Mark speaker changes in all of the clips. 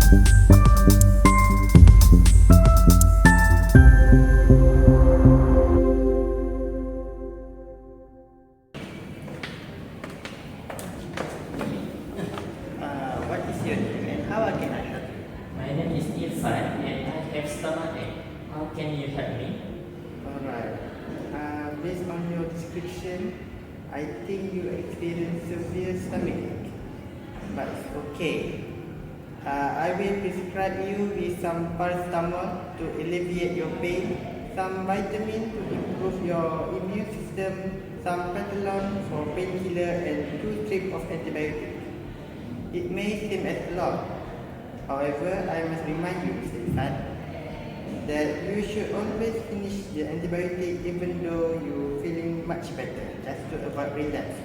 Speaker 1: What is your name and how can I help you?
Speaker 2: My name is Irfan and I have stomachache. How can you help me?
Speaker 1: Alright. Based on your description, I think you experience severe stomachache. But it's okay. I will prescribe you with some paracetamol to alleviate your pain, some vitamin to improve your immune system, some Petalon for painkiller, and 2 strips of antibiotics. It may seem as a lot. However, I must remind you, Mr. Irfan, that you should always finish the antibiotic even though you're feeling much better, just to avoid relapse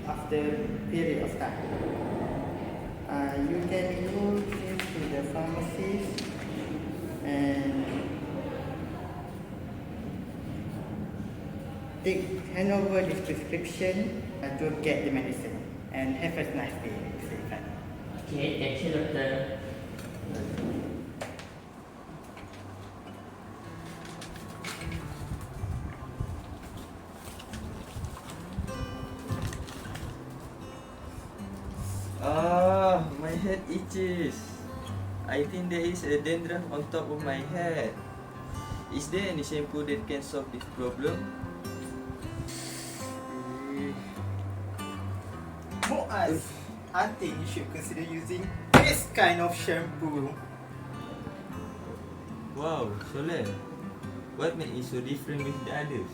Speaker 1: after a period of time. You can go to the pharmacy and hand over this prescription to get the medicine. And have a nice day, Mr. Irfan.
Speaker 2: Okay, thank you, doctor.
Speaker 3: My head itches. I think there is a dandruff on top of my head. Is there any shampoo that can solve this problem?
Speaker 1: Muaz, I think you should consider using this kind of shampoo.
Speaker 3: Wow, Soleh. What makes it so different with the others?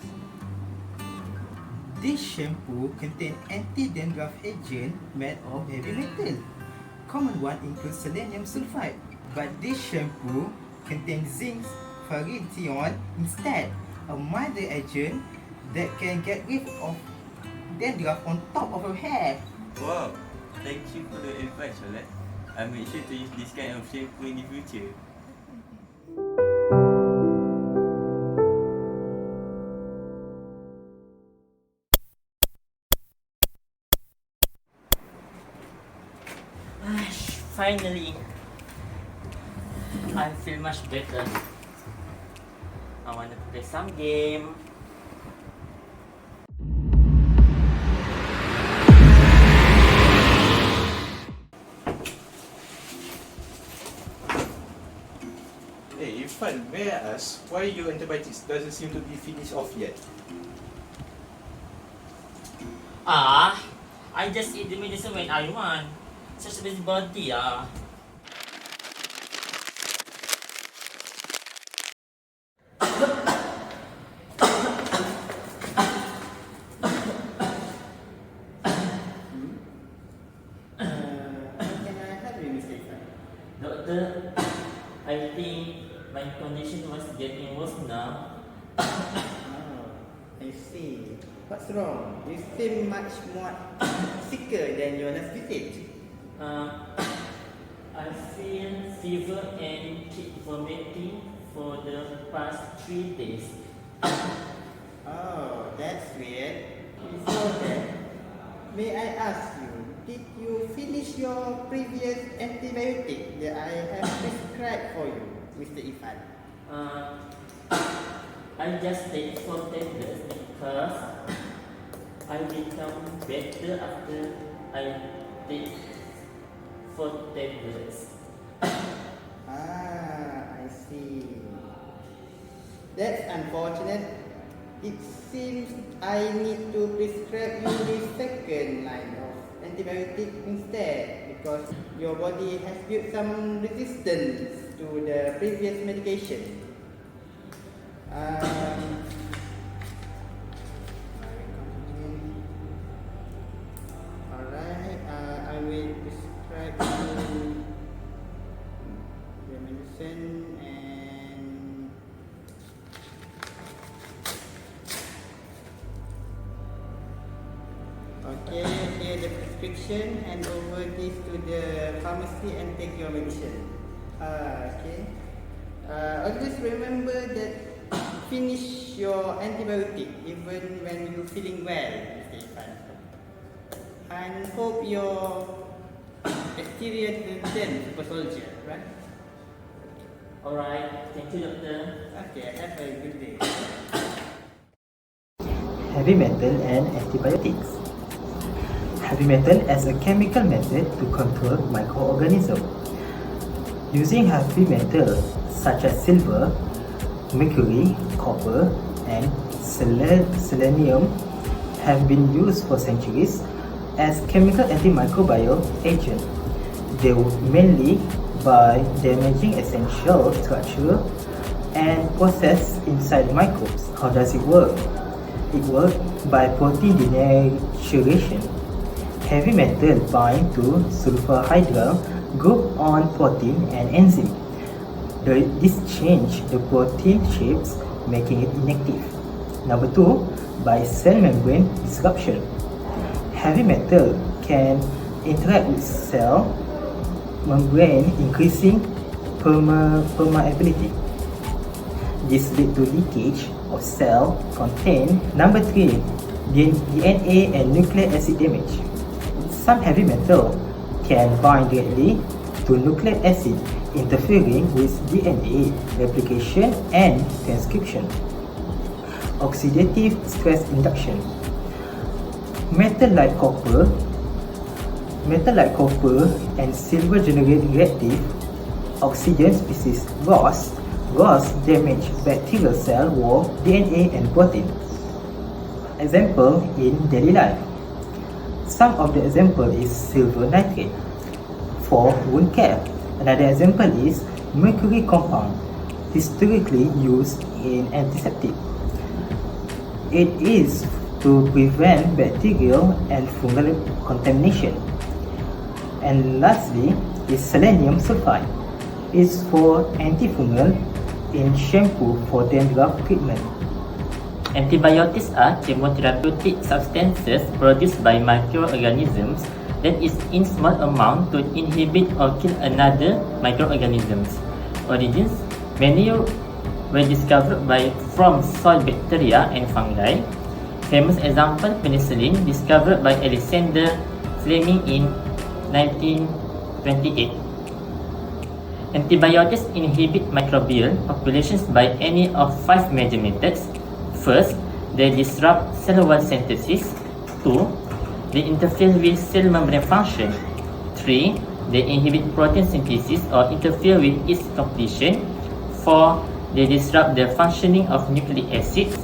Speaker 1: This shampoo contains anti-dandruff agent made of heavy metal. Common one includes selenium sulfide, but this shampoo contains zinc ferrition instead, a milder agent that can get rid of dandruff on top of your hair.
Speaker 3: Wow, thank you for the advice, Soleh. I'll make sure to use this kind of shampoo in the future.
Speaker 2: Finally, I feel much better. I want to play some game.
Speaker 4: Hey, Irfan, may I ask why your antibiotics doesn't seem to be finished off yet?
Speaker 2: I just eat the medicine when I want. Such a busybody,
Speaker 1: How can I help you, Mr. Irfan?
Speaker 2: Doctor, I think my condition was getting worse now.
Speaker 1: Oh, I see. What's wrong? You seem much more sicker than your last visit.
Speaker 2: I feel fever and keep vomiting for the past 3 days.
Speaker 1: Oh, that's weird. Before that, may I ask you, did you finish your previous antibiotic that I have prescribed for you, Mr. Irfan?
Speaker 2: I just take 4 tablets because I become better after I take 4 tablets.
Speaker 1: I see. That's unfortunate. It seems I need to prescribe you the second line of antibiotic instead because your body has built some resistance to the previous medication. Alright, I will prescribe you the medicine and okay, here the prescription, hand over this to the pharmacy and take your medicine. Okay. Always remember that finish your antibiotic even when you're feeling well, Mr. Irfan. And hope your
Speaker 5: exterior detergent super soldier, right?
Speaker 2: Alright, thank you, doctor.
Speaker 5: Okay, have a good day.
Speaker 1: Heavy metal and antibiotics. Heavy metal as a chemical method to control microorganisms. Using heavy metal such as silver, mercury, copper, and selenium have been used for centuries as chemical antimicrobial agents. They work mainly by damaging essential structure and process inside microbes. How does it work? It works by protein denaturation. Heavy metal bind to sulfur-hydryl group on protein and enzyme. This change the protein shapes, making it inactive. Number 2, by cell membrane disruption. Heavy metal can interact with cell membrane, increasing permeability. This leads to leakage of cell content. Number 3, DNA and nucleic acid damage. Some heavy metal can bind directly to nucleic acid, interfering with DNA replication and transcription. Oxidative stress induction. Metal like copper and silver generate reactive oxygen species OGOS. OGOS damage bacterial cell wall, DNA and protein. Example in daily life. Some of the example is silver nitrate for wound care. Another example is mercury compound, historically used in antiseptic. It is to prevent bacterial and fungal contamination. And lastly is selenium sulfide. It's for antifungal in shampoo for dandruff treatment.
Speaker 2: Antibiotics are chemotherapeutic substances produced by microorganisms that is in small amount to inhibit or kill another microorganisms. Origins: many were discovered from soil bacteria and fungi. Famous example, penicillin, discovered by Alexander Fleming in 1928. Antibiotics inhibit microbial populations by any of 5 major methods. First, they disrupt cell wall synthesis. 2, they interfere with cell membrane function. 3, they inhibit protein synthesis or interfere with its completion. 4, they disrupt the functioning of nucleic acids.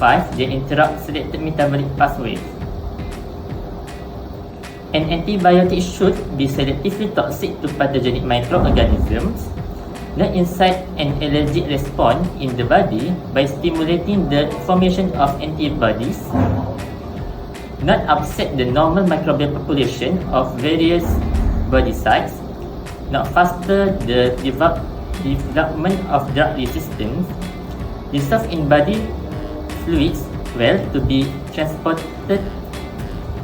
Speaker 2: 5, they interrupt selected metabolic pathways. An antibiotic should be selectively toxic to pathogenic microorganisms, not incite an allergic response in the body by stimulating the formation of antibodies, not upset the normal microbial population of various body sites, not foster the development of drug resistance, dissolve in body fluids well to be transported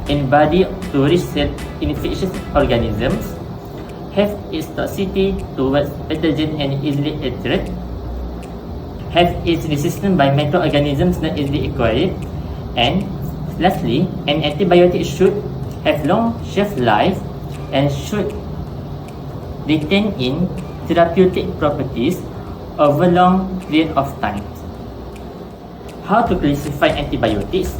Speaker 2: in body to reach infectious organisms, have its toxicity towards pathogen and easily altered, have its resistance by microorganisms not easily acquired, and lastly, an antibiotic should have long shelf life and should retain in therapeutic properties over long period of time. How to classify antibiotics?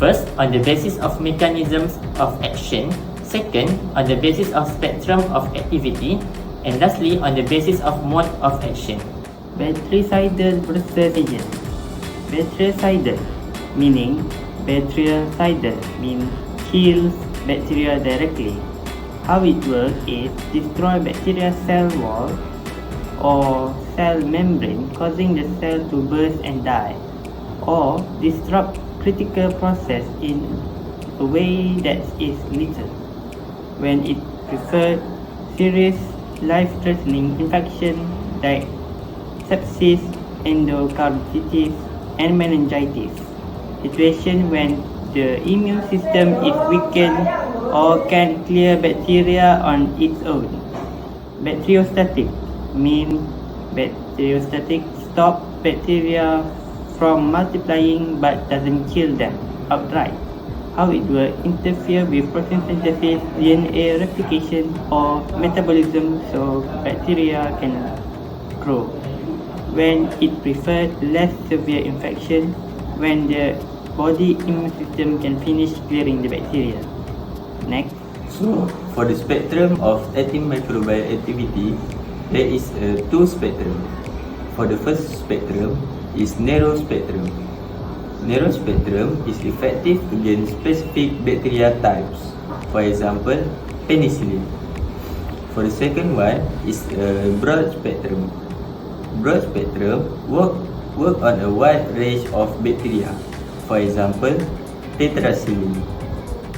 Speaker 2: First, on the basis of mechanisms of action. Second, on the basis of spectrum of activity. And lastly, on the basis of mode of action.
Speaker 5: Bactericidal process agent. Bactericidal meaning bactericidal means kills bacteria directly. How it works is destroy bacteria cell wall or cell membrane, causing the cell to burst and die, or disrupt critical process in a way that is lethal. When it prefers serious life-threatening infection like sepsis, endocarditis, and meningitis. Situation when the immune system is weakened or can clear bacteria on its own. Bacteriostatic means bacteriostatic stop bacteria from multiplying but doesn't kill them outright. how it will interfere with protein synthesis, DNA replication, or metabolism so bacteria can grow. When it prefers less severe infection, when the body immune system can finish clearing the bacteria. Next.
Speaker 3: So, for the spectrum of antimicrobial activity, there is two spectrum. For the first spectrum is narrow spectrum. Narrow spectrum is effective against specific bacteria types, for example, penicillin. For the second one is broad spectrum. Broad spectrum work on a wide range of bacteria, for example, tetracycline.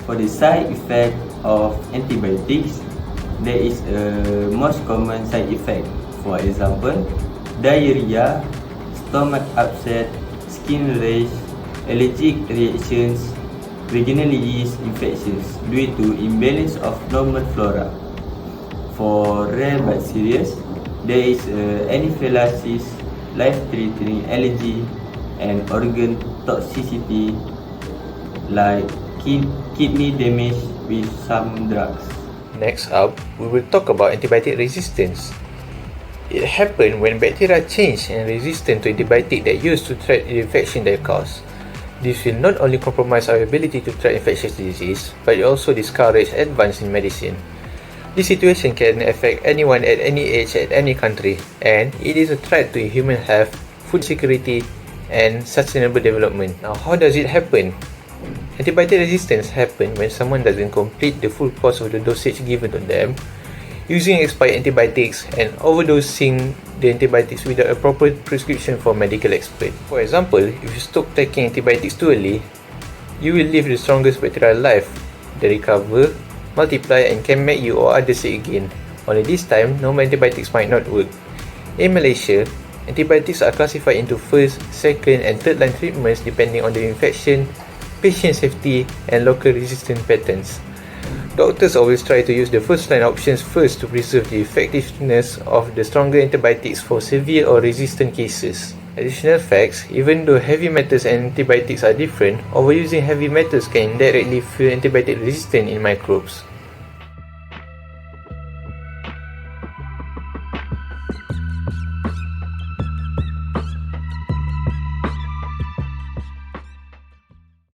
Speaker 3: For the side effect of antibiotics, there is a most common side effect, for example, diarrhea, stomach upset, skin rash, allergic reactions, vaginal yeast infections due to imbalance of normal flora. For rare but serious, there is anaphylaxis, life-threatening allergy, and organ toxicity like kidney damage with some drugs.
Speaker 4: Next up, we will talk about antibiotic resistance. It happens when bacteria change and resistant to antibiotic that used to treat the infection they cause. This will not only compromise our ability to treat infectious disease, but it also discourage advance in medicine. This situation can affect anyone at any age at any country, and it is a threat to human health, food security, and sustainable development. Now, how does it happen? Antibiotic resistance happens when someone doesn't complete the full course of the dosage given to them, using expired antibiotics, and overdosing the antibiotics without a proper prescription from medical expert. For example, if you stop taking antibiotics too early, you will leave the strongest bacteria alive. They recover, multiply, and can make you or others sick again. Only this time, normal antibiotics might not work. In Malaysia, antibiotics are classified into first, second, and third line treatments depending on the infection, patient safety, and local resistance patterns. Doctors always try to use the first line options first to preserve the effectiveness of the stronger antibiotics for severe or resistant cases. Additional facts, even though heavy metals and antibiotics are different, overusing heavy metals can indirectly fuel antibiotic resistance in microbes.